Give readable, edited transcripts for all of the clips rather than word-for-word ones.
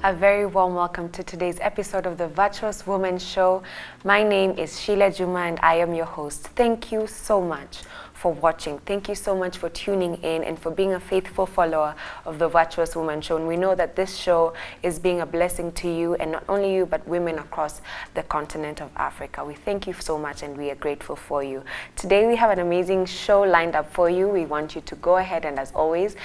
A very warm welcome to today's episode of the Virtuous Woman Show. My name is Sheila Juma and I am your host. Thank you so much for watching. Thank you so much for tuning in and for being a faithful follower of the Virtuous Woman Show. And we know that this show is being a blessing to you, and not only you, but women across the continent of Africa. We thank you so much and we are grateful for you. Today we have an amazing show lined up for you. We want you to go ahead and, as always,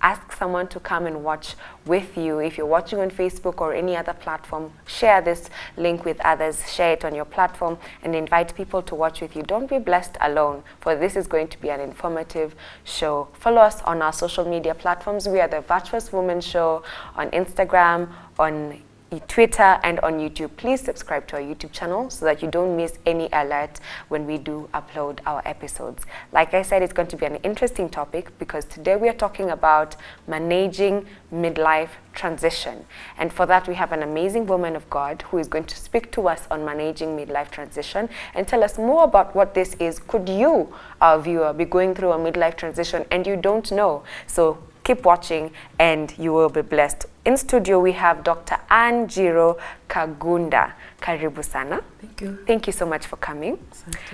ask someone to come and watch with you. If you're watching on Facebook or any other platform, share this link with others, share it on your platform, and invite people to watch with you. Don't be blessed alone, for this is going to be an informative show. Follow us on our social media platforms. We are the Virtuous Woman Show on Instagram, on Twitter, and on YouTube. Please subscribe to our YouTube channel so that you don't miss any alert when we do upload our episodes. Like I said, it's going to be an interesting topic because today we are talking about managing midlife transition. And for that, we have an amazing woman of God who is going to speak to us on managing midlife transition and tell us more about what this is. Could you, our viewer, be going through a midlife transition and you don't know? So keep watching and you will be blessed. In studio, we have Dr. Anjiro Kagunda. Karibu sana. Thank you. Thank you so much for coming.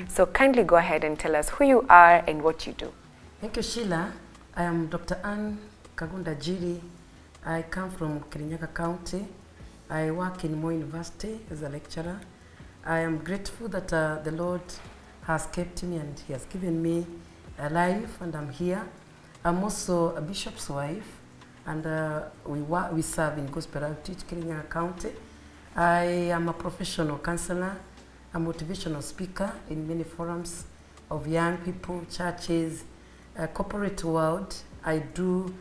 So kindly go ahead and tell us who you are and what you do. Thank you, Sheila. I am Dr. Ann Kagunda Jiri. I come from Kirinyaga County. I work in Moi University as a lecturer. I am grateful that the Lord has kept me and He has given me a life, and I'm here. I'm also a bishop's wife, and we serve in Gospel Outreach, Kirinyaga County. I am a professional counselor, a motivational speaker in many forums of young people, churches, corporate world. I do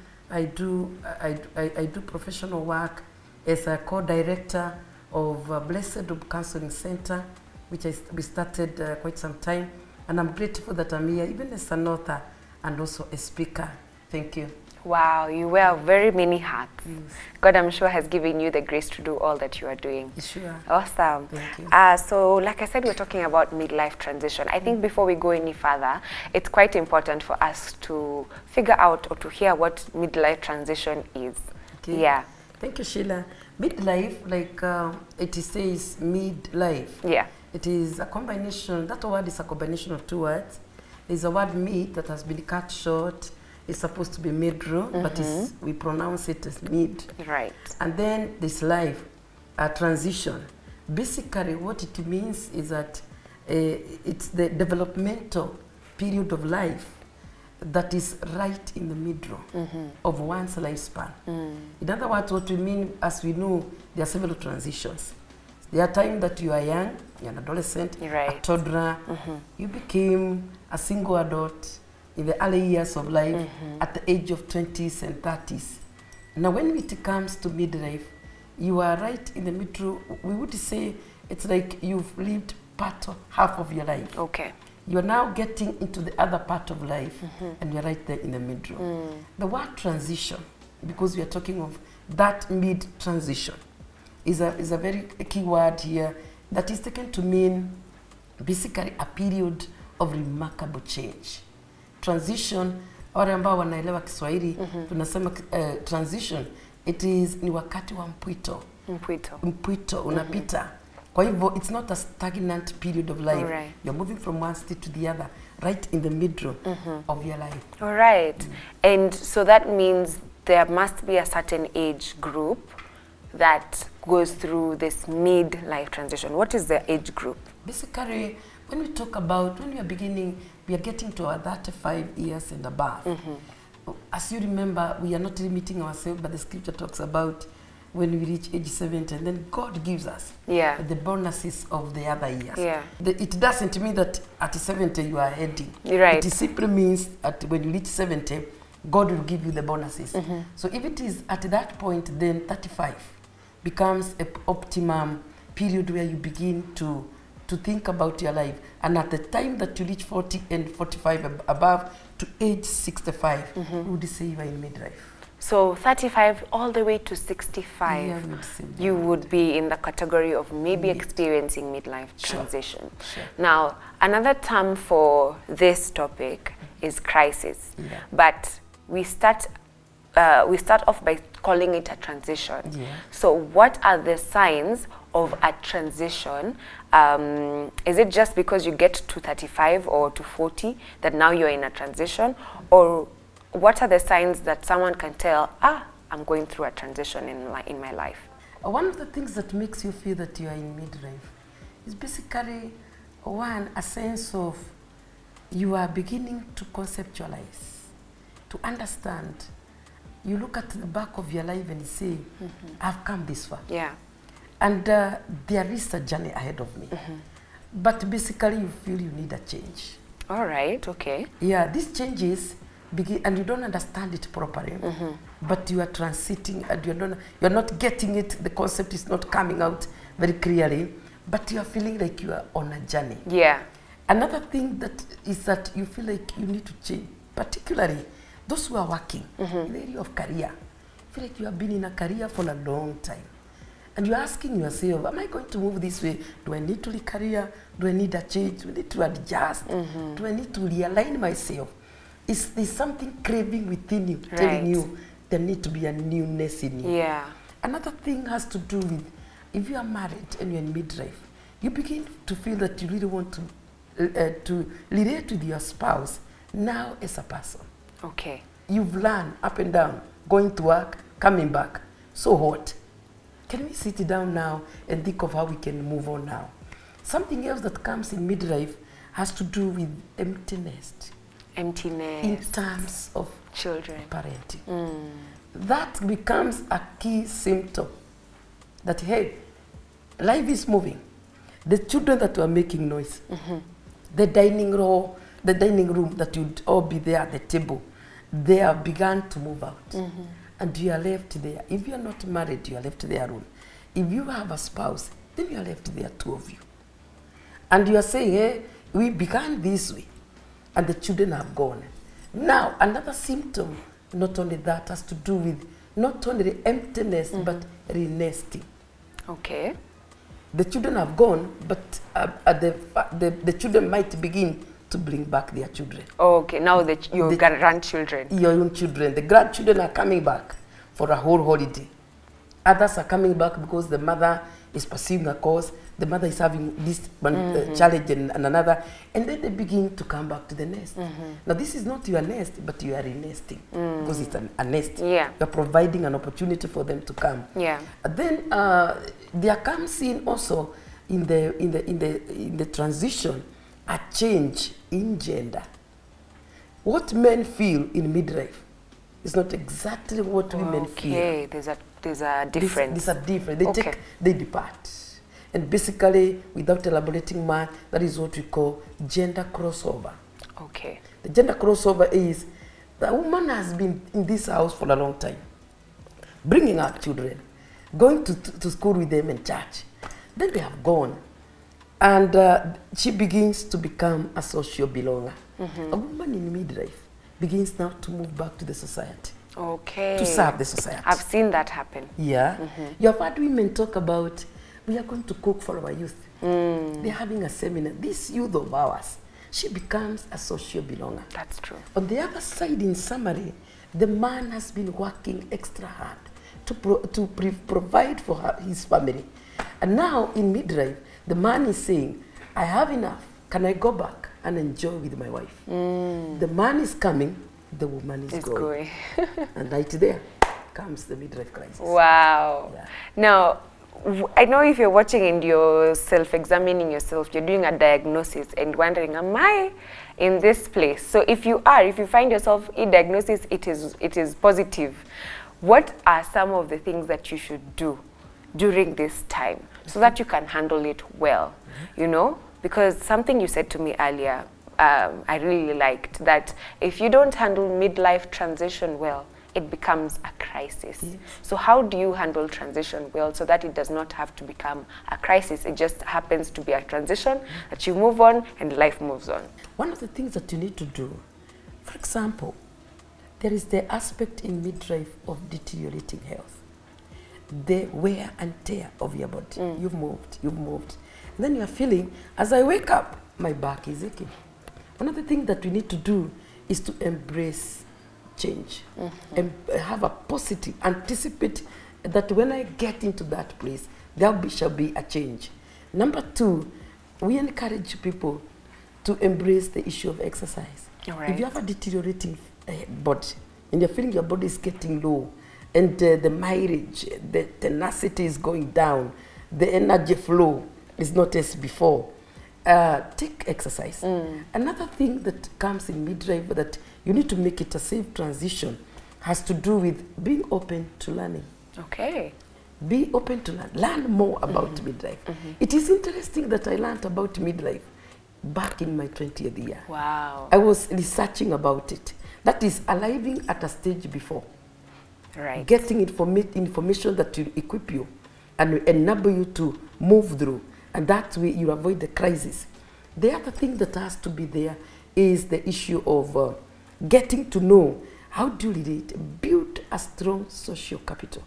professional work as a co-director of Blessed Hope Counseling Center, which we started quite some time, and I'm grateful that I'm here, even as an author and also a speaker. Thank you. Wow, you wear very many hats. Yes. God, I'm sure, has given you the grace to do all that you are doing. Sure. Awesome. Thank you. So, like I said, we're talking about midlife transition. I think before we go any further, it's quite important for us to figure out or to hear what midlife transition is. Okay. Yeah. Thank you, Sheila. Midlife, like it says, midlife. Yeah. It is a combination. That word is a combination of two words. There's a word mid that has been cut short. It's supposed to be mid-row, but we pronounce it as mid. Right. And then this life, a transition. Basically, what it means is that it's the developmental period of life that is right in the mid-row of one's lifespan. In other words, what we mean, as we know, there are several transitions. There are times that you are young, you're an adolescent, a toddler, you became a single adult in the early years of life at the age of 20s and 30s. Now, when it comes to midlife, you are right in the middle. We would say it's like you've lived half of your life. Okay. You are now getting into the other part of life, and you're right there in the middle. The word transition, because we are talking of that mid-transition, is a very key word here that is taken to mean basically a period of remarkable change. Transition, wale ambao wanaelewa Kiswahili, tunasema transition, it is ni wakati wa mpwito. Mpwito, unapita. Kwa hivyo, it's not a stagnant period of life. Right. You're moving from one state to the other, right in the middle of your life. All right. And so that means there must be a certain age group that goes through this midlife transition. What is the age group? Basically, when we talk about, when we are beginning, we are getting to our 35 years and above. As you remember, we are not limiting ourselves, but the scripture talks about when we reach age 70, and then God gives us the bonuses of the other years. Yeah. It doesn't mean that at 70 you are heading. Right. It simply means that when you reach 70, God will give you the bonuses. So if it is at that point, then 35 becomes an optimum period where you begin to think about your life. And at the time that you reach 40 and 45 above to age 65, we would say you are in midlife. So 35 all the way to 65, yeah, you would be in the category of maybe experiencing midlife transition. Sure. Now, another term for this topic is crisis. Yeah. But we start we start off by calling it a transition. Yeah. So what are the signs of a transition? Is it just because you get to 35 or to 40 that now you're in a transition? Or what are the signs that someone can tell, I'm going through a transition in my life? One of the things that makes you feel that you are in midlife is basically, one, a sense of you are beginning to conceptualize, to understand. You look at the back of your life and you say, I've come this far. Yeah. And there is a journey ahead of me. But basically you feel you need a change. All right, okay. Yeah, these changes begin, and you don't understand it properly, but you are transiting and you're not getting it, the concept is not coming out very clearly, but you are feeling like you are on a journey. Yeah. Another thing that is that you feel like you need to change, particularly those who are working in the area of career. You feel like you have been in a career for a long time. And you're asking yourself, am I going to move this way? Do I need to leave career? Do I need a change? Do I need to adjust? Do I need to realign myself? Is there something craving within you, telling you there needs to be a newness in you? Yeah. Another thing has to do with, if you are married and you're in midlife, you begin to feel that you really want to relate with your spouse now as a person. Okay. You've learned up and down, going to work, coming back. So what? Can we sit down now and think of how we can move on now? Something else that comes in midlife has to do with emptiness. Emptiness. In terms of children. Parenting. That becomes a key symptom that, hey, life is moving. The children that were making noise, the dining room that you'd all be there at the table, they have begun to move out. And you are left there. If you are not married, you are left there alone. If you have a spouse, then you are left there, two of you. And you are saying, hey, we began this way, and the children have gone. Now, another symptom, not only that, has to do with not only the emptiness, but re-nesting. Okay. The children have gone, but the children might begin to bring back their children. Okay, now your grandchildren. Your own children. The grandchildren are coming back for a whole holiday. Others are coming back because the mother is pursuing a cause, the mother is having this challenge and another, and then they begin to come back to the nest. Now this is not your nest, but you are re-nesting because it's a nest. Yeah. You're providing an opportunity for them to come. Yeah. Then there comes in also in the transition a change in gender. What men feel in midlife is not exactly what women feel. Okay, there's a difference. There's a difference. They depart. And basically, without elaborating more, that is what we call gender crossover. Okay. The gender crossover is the woman has been in this house for a long time, bringing up children, going to school with them and church. Then they have gone. And she begins to become a social belonger. A woman in midlife begins now to move back to the society. Okay. To serve the society. I've seen that happen. Yeah. You have heard women talk about, we are going to cook for our youth. They're having a seminar. This youth of ours, she becomes a social belonger. That's true. On the other side, in summary, the man has been working extra hard to provide for his family. And now in midlife, the man is saying, I have enough. Can I go back and enjoy with my wife? The man is coming, the woman is going. And right there comes the midlife crisis. Wow. Yeah. Now, I know if you're watching and you're self-examining yourself, you're doing a diagnosis and wondering, am I in this place? So if you find yourself in diagnosis, it is positive. What are some of the things that you should do during this time so that you can handle it well, you know? Because something you said to me earlier, I really liked, that if you don't handle midlife transition well, it becomes a crisis. Yes. So how do you handle transition well so that it does not have to become a crisis? It just happens to be a transition that you move on and life moves on. One of the things that you need to do, for example, there is the aspect in midlife of deteriorating health. The wear and tear of your body. You've moved. And then you're feeling, as I wake up, my back is aching. One of the things that we need to do is to embrace change and have a positive, anticipate that when I get into that place, shall be a change. Number 2, we encourage people to embrace the issue of exercise. Right. If you have a deteriorating body and you're feeling your body is getting low and the mileage, the tenacity is going down, the energy flow is not as before, take exercise. Another thing that comes in midlife that you need to make it a safe transition has to do with being open to learning. Okay. Be open to learn more about midlife. It is interesting that I learned about midlife back in my 20th year. Wow. I was researching about it. That is arriving at a stage before. Right. Getting information that will equip you and enable you to move through. And that way you avoid the crisis. The other thing that has to be there is the issue of getting to know how do you relate, build a strong social capital.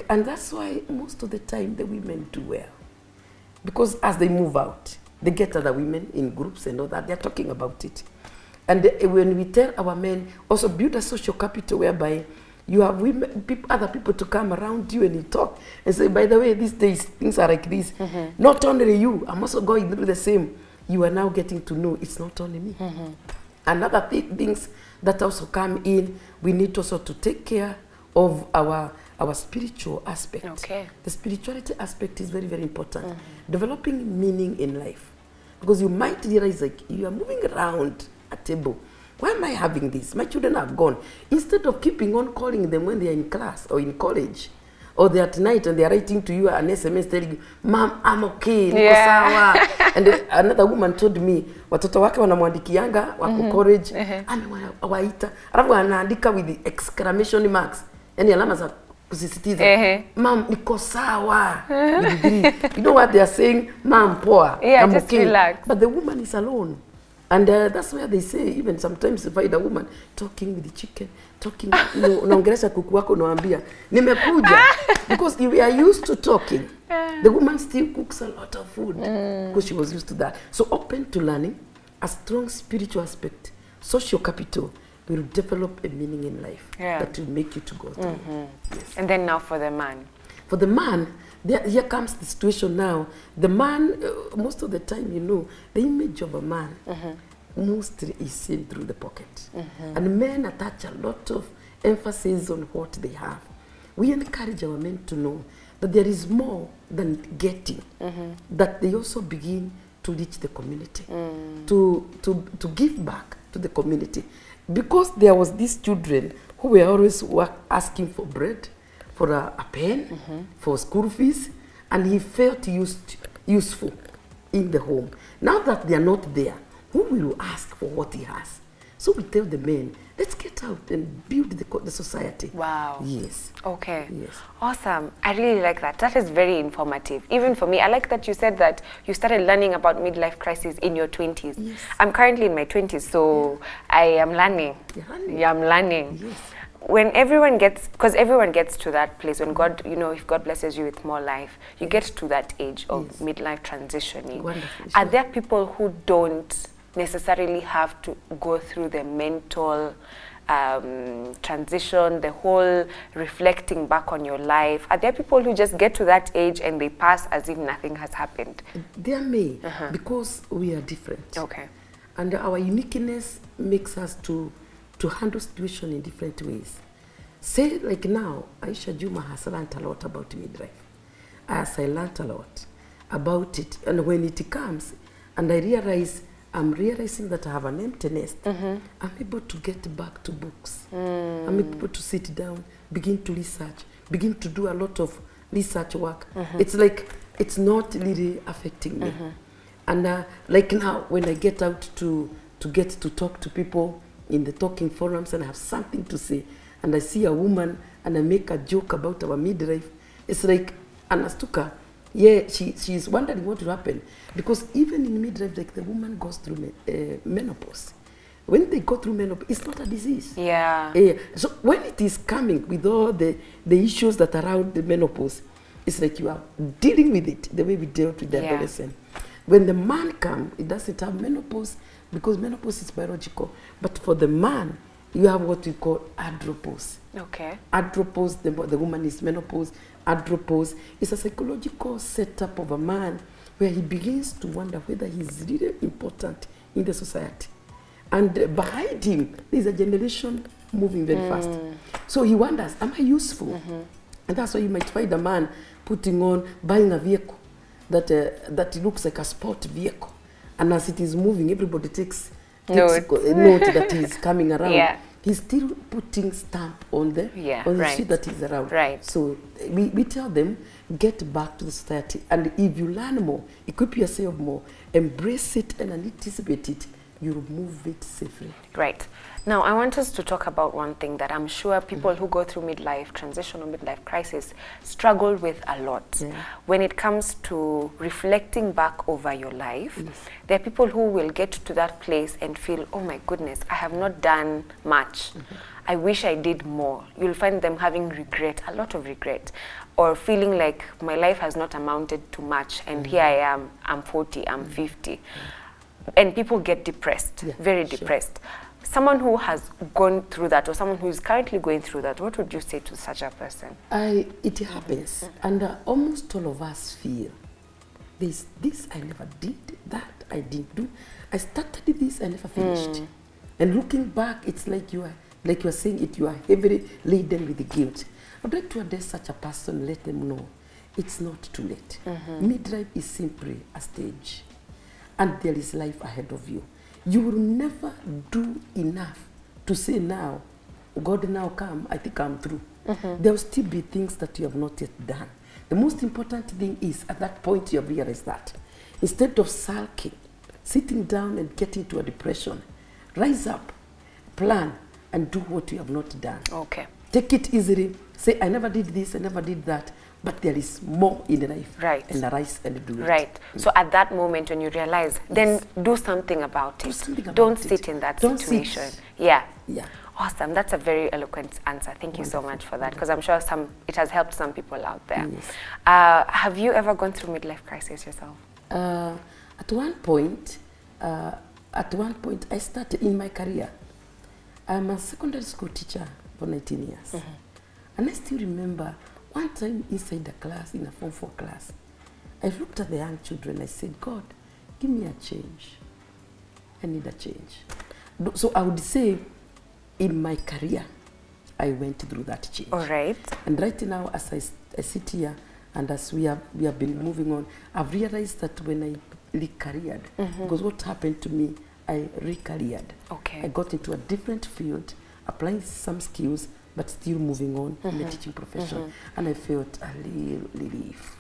And that's why most of the time the women do well. Because as they move out, they get other women in groups and all that, they're talking about it. And when we tell our men, also build a social capital whereby you have women, other people to come around you and you talk and say, by the way, these days things are like this. Not only you, I'm also going through the same. You are now getting to know it's not only me. Another things that also come in, we need also to take care of our spiritual aspect. Okay. The spirituality aspect is very, very important. Developing meaning in life. Because you might realize like you are moving around a table. Why am I having this? My children have gone. Instead of keeping on calling them when they are in class or in college, or they are at night and they are writing to you an SMS telling you, Mom, I'm okay, niko sawa. And another woman told me, watoto wake wanamwandikianga, wako college, waita, alafu anaandika with the exclamation marks, yani alama za kusisitiza, Mom, niko sawa. You know what they are saying? Mom, poa, I'm just okay. Relax. But the woman is alone. And that's where they say, even sometimes you find a woman talking with the chicken, talking, unaongelesha kuku wako unawaambia, nimekuja. Because we are used to talking. The woman still cooks a lot of food because she was used to that. So open to learning, a strong spiritual aspect, social capital will develop a meaning in life that will make you to go through. Yes. And then now for the man. For the man, here comes the situation now. The man, most of the time, the image of a man mostly is seen through the pocket. And men attach a lot of emphasis on what they have. We encourage our men to know that there is more than getting, that they also begin to reach the community, to give back to the community. Because there was these children who were always asking for bread, for a pen, for school fees, and he felt useful in the home. Now that they are not there, who will ask for what he has? So we tell the men, let's get out and build the society. Wow. Yes. Okay. Yes. Awesome. I really like that. That is very informative. Even for me, I like that you said that you started learning about midlife crisis in your 20s. Yes. I'm currently in my 20s, so I am learning. You're learning. Yeah, I'm learning. Yes. When everyone gets, because everyone gets to that place, when God, if God blesses you with more life, you get to that age of midlife transitioning. Wonderful. Are there people who don't necessarily have to go through the mental transition, the whole reflecting back on your life? Are there people who just get to that age and they pass as if nothing has happened? There may, because we are different. Okay. And our uniqueness makes us to handle situation in different ways. Say like now, Aisha Juma has learned a lot about midlife. As I learned a lot about it, and when it comes, and I'm realizing that I have an empty nest, I'm able to get back to books. I'm able to sit down, begin to research, begin to do a lot of research work. It's like, it's not really affecting me. And like now, when I get out to get to talk to people in the talking forums and I have something to say, and I see a woman and I make a joke about our midlife, it's like, Anastuka, she's wondering what will happen. Because even in midlife, like the woman goes through menopause. When they go through menopause, it's not a disease. Yeah. So when it is coming with all the issues that are around the menopause, it's like you are dealing with it the way we dealt with the adolescent. When the man comes, it doesn't have menopause because menopause is biological. But for the man, You have what we call andropause. Okay. Andropause, the woman is menopause. Andropause is a psychological setup of a man where he begins to wonder whether he's really important in the society. And behind him, there's a generation moving very fast. So he wonders, am I useful? And that's why you might find a man buying a vehicle that looks like a sport vehicle. And as it is moving, everybody takes note that he's coming around. Yeah. He's still putting stamp on the street that he's around. Right. So we tell them, get back to the society. And if you learn more, equip yourself more, embrace it and anticipate it, you'll move it safely. Right. Now, I want us to talk about one thing that I'm sure people who go through midlife transition or midlife crisis struggle with a lot. Yeah. When it comes to reflecting back over your life, there are people who will get to that place and feel, oh my goodness, I have not done much. I wish I did more. You'll find them having regret, a lot of regret, or feeling like my life has not amounted to much, and here I am, I'm 40, I'm 50. And people get depressed, very depressed. Someone who has gone through that, or someone who is currently going through that, what would you say to such a person? It happens, and almost all of us feel, this I never did, that I didn't do. I started this, I never finished. And looking back, it's like you are saying it, you are heavily laden with the guilt. I'd like to address such a person, let them know it's not too late. Midlife is simply a stage, and there is life ahead of you. You will never do enough to say now, God now come, I think I'm through. There will still be things that you have not yet done. The most important thing is at that point you have realized that. Instead of sulking, sitting down and getting into a depression, rise up, plan, and do what you have not done. Okay. Take it easily. Say, I never did this, I never did that. But there is more in life. Right. And arise and do it. Right. So at that moment when you realize, then do something about it. Don't sit in that situation. Yeah. Awesome. That's a very eloquent answer. Thank you so much for that, because I'm sure it has helped some people out there. Yes. Have you ever gone through midlife crisis yourself? At one point, I started in my career. I'm a secondary school teacher for 19 years. And I still remember one time inside the class, in a Form 4 class, I looked at the young children. I said, God, give me a change. I need a change. So I would say, in my career, I went through that change. All right. And right now, as I sit here, and as we have been moving on, I've realized that when I re-careered, because what happened to me, I re-careered. Okay. I got into a different field, applying some skills, but still moving on in the teaching profession. And I felt a little relief.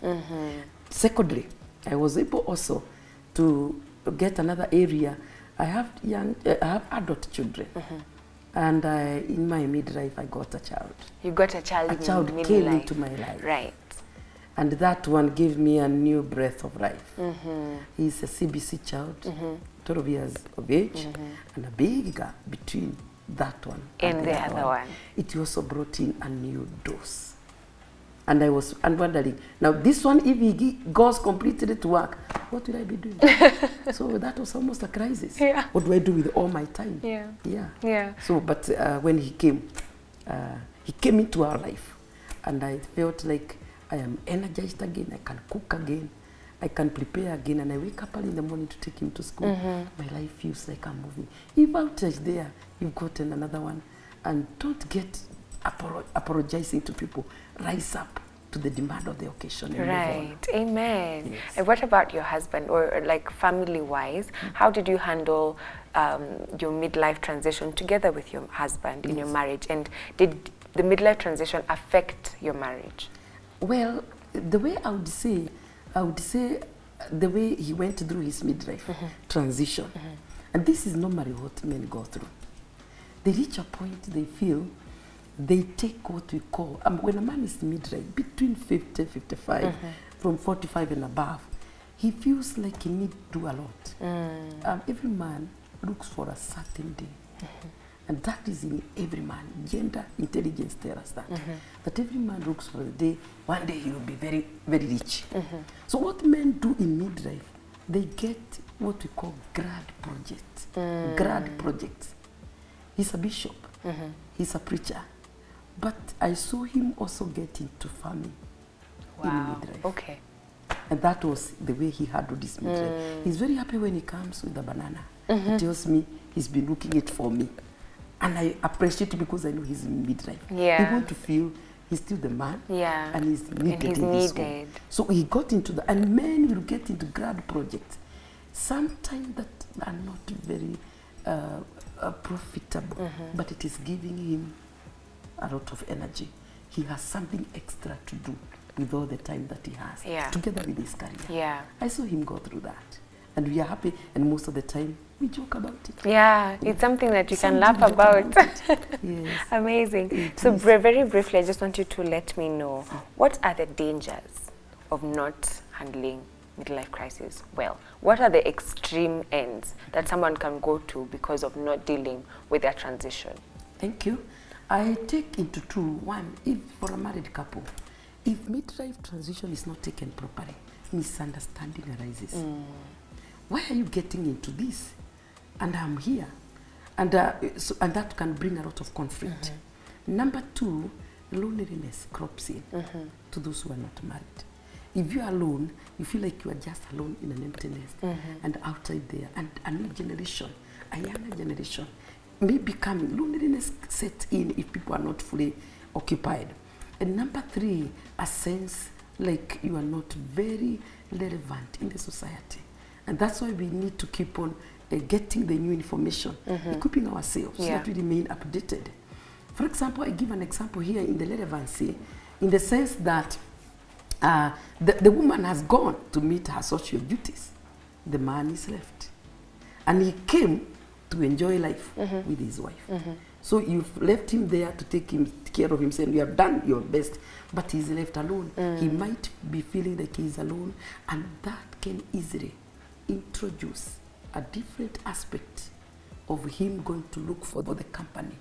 Secondly, I was able also to get another area. I have adult children. And in my midlife, I got a child. You got a child in child midlife. came into my life. Right. And that one gave me a new breath of life. He's a CBC child, 12 years of age, and a big gap between that one and the other one. It also brought in a new dose. And I'm wondering, now this one, if he goes completely to work, what will I be doing? So that was almost a crisis. What do I do with all my time? So, but when he came into our life, and I felt like I am energized again, I can cook again, I can prepare again, and I wake up early in the morning to take him to school. My life feels like I'm moving. If outage there, you've gotten another one. And don't get apologizing to people. Rise up to the demand of the occasion. Right. Amen. Yes. And what about your husband, or like family-wise? How did you handle your midlife transition together with your husband in your marriage? And did the midlife transition affect your marriage? Well, the way I would say the way he went through his midlife transition, and this is normally what men go through. They reach a point they feel they take what we call, when a man is midlife, between 50, 55, from 45 and above, he feels like he needs to do a lot. Every man looks for a certain day. And that is in every man. Gender intelligence tells us that. That every man looks for the day, one day he will be very, very rich. So what men do in midlife, they get what we call grad projects. Grad projects. He's a bishop. He's a preacher. But I saw him also get into farming in midlife. Okay. And that was the way he handled his midlife. He's very happy when he comes with a banana. He tells me he's been looking it for me. And I appreciate it because I know he's in midlife. Yeah. He wants to feel he's still the man. Yeah. And he's needed and he's in this home. needed. So he got into the, and men will get into grad projects. Sometimes that are not very profitable, but it is giving him a lot of energy. He has something extra to do with all the time that he has, together with his career. Yeah. I saw him go through that. And we are happy, and most of the time, we joke about it. Yeah, it's something that you can laugh about. Yes. Amazing. So very briefly, I just want you to let me know, what are the dangers of not handling midlife crisis well? What are the extreme ends that someone can go to because of not dealing with their transition? Thank you. I take into two. One, if for a married couple, if midlife transition is not taken properly, misunderstanding arises. Why are you getting into this? And I'm here. And, and that can bring a lot of conflict. Number two, loneliness crops in to those who are not married. If you are alone, you feel like you are just alone in an empty nest. And outside there, and a new generation, a younger generation, may become loneliness sets in if people are not fully occupied. And number three, a sense like you are not very relevant in the society. And that's why we need to keep on getting the new information, equipping ourselves so that we remain updated. For example, I give an example here in the relevancy, in the sense that the woman has gone to meet her social duties. The man is left. And he came to enjoy life with his wife. So you've left him there to take care of himself. You have done your best, but he's left alone. He might be feeling like he's alone, and that can easily introduce a different aspect of him going to look for the company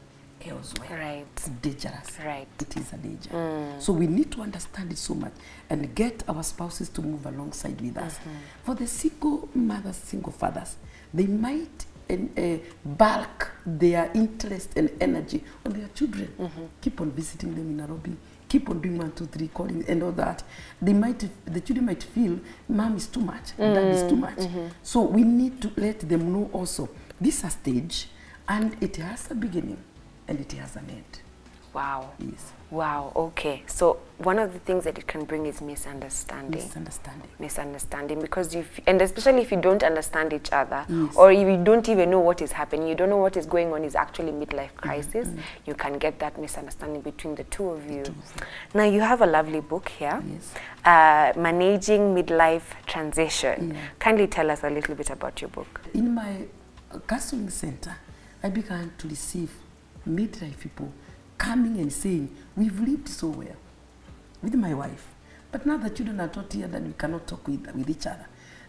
elsewhere. Right. It's dangerous. Right. It is a danger. So we need to understand it so much and get our spouses to move alongside with us. For the single mothers, single fathers, they might bulk their interest and energy on their children. Keep on visiting them in Nairobi. Keep on doing 1, 2, 3 calling and all that. The children might feel mom is too much, dad is too much. So we need to let them know also this is a stage, and it has a beginning and it has an end. Wow. Yes. Wow, okay. So one of the things that it can bring is misunderstanding. Misunderstanding, because and especially if you don't understand each other, or if you don't even know what is happening, you don't know what is going on is actually midlife crisis, you can get that misunderstanding between the two of you. Now you have a lovely book here, Managing Midlife Transition. Kindly tell us a little bit about your book. In my counseling center, I began to receive midlife people coming and saying, we've lived so well with my wife, but now the children are taught here that we cannot talk with each other.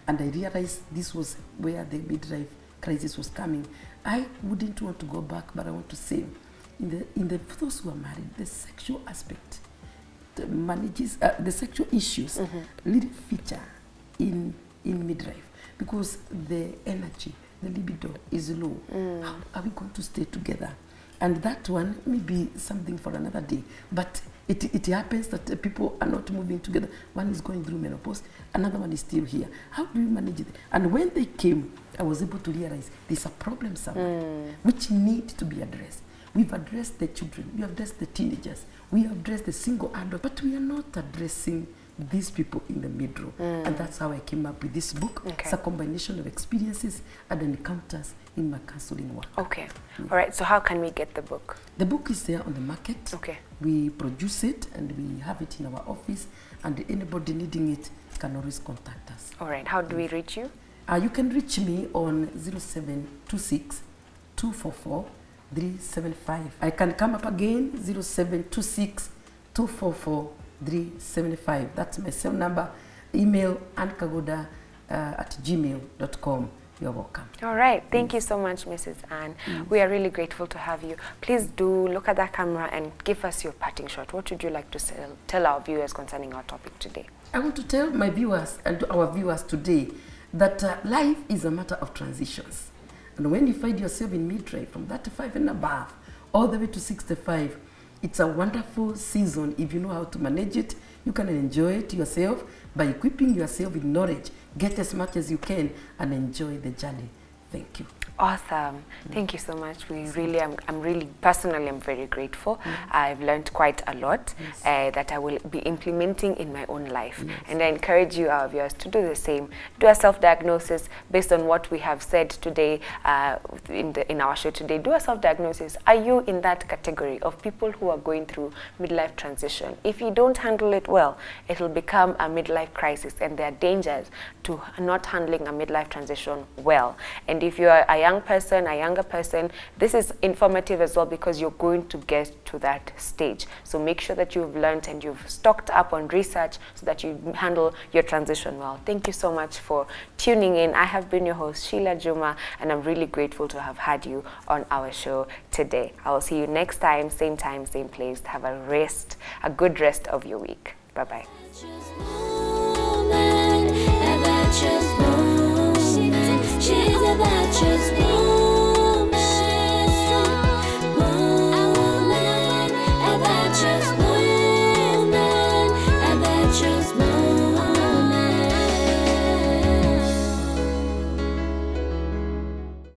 And I realized this was where the midlife crisis was coming. I wouldn't want to go back, but I want to say, for those who are married, the sexual aspect manages, the sexual issues really feature in midlife, because the energy, the libido is low. How are we going to stay together? And that one may be something for another day. But it happens that people are not moving together. One is going through menopause, another one is still here. How do we manage it? And when they came, I was able to realize there's a problem somewhere which need to be addressed. We've addressed the children, we have addressed the teenagers, we have addressed the single adult, but we are not addressing these people in the middle. And that's how I came up with this book. It's a combination of experiences and encounters in my counseling work. Okay. All right. So how can we get the book? The book is there on the market. Okay. We produce it and we have it in our office, and anybody needing it can always contact us. All right. How do we reach you? You can reach me on 0726 244 375. I can come up again, 0726 244 375. That's my cell number. Email Kagunda@gmail.com. You're welcome. All right. Thank you so much, Mrs. Anne. We are really grateful to have you. Please do look at that camera and give us your parting shot. What would you like to tell our viewers concerning our topic today? I want to tell my viewers and our viewers today that life is a matter of transitions. And when you find yourself in midlife from 35 and above, all the way to 65. It's a wonderful season if you know how to manage it. You can enjoy it yourself by equipping yourself with knowledge. Get as much as you can and enjoy the journey. Thank you. Awesome. Thank you so much. I'm really, personally, I'm very grateful. I've learned quite a lot that I will be implementing in my own life. And I encourage you, our viewers, to do the same. Do a self-diagnosis based on what we have said today in our show today. Do a self-diagnosis. Are you in that category of people who are going through midlife transition? If you don't handle it well, it will become a midlife crisis, and there are dangers to not handling a midlife transition well. And if you are a young person, a younger person, this is informative as well, because you're going to get to that stage. So make sure that you've learned and you've stocked up on research so that you handle your transition well. Thank you so much for tuning in. I have been your host, Sheila Juma, and I'm really grateful to have had you on our show today. I will see you next time, same place. Have a good rest of your week. Bye-bye. She's a virtuous woman.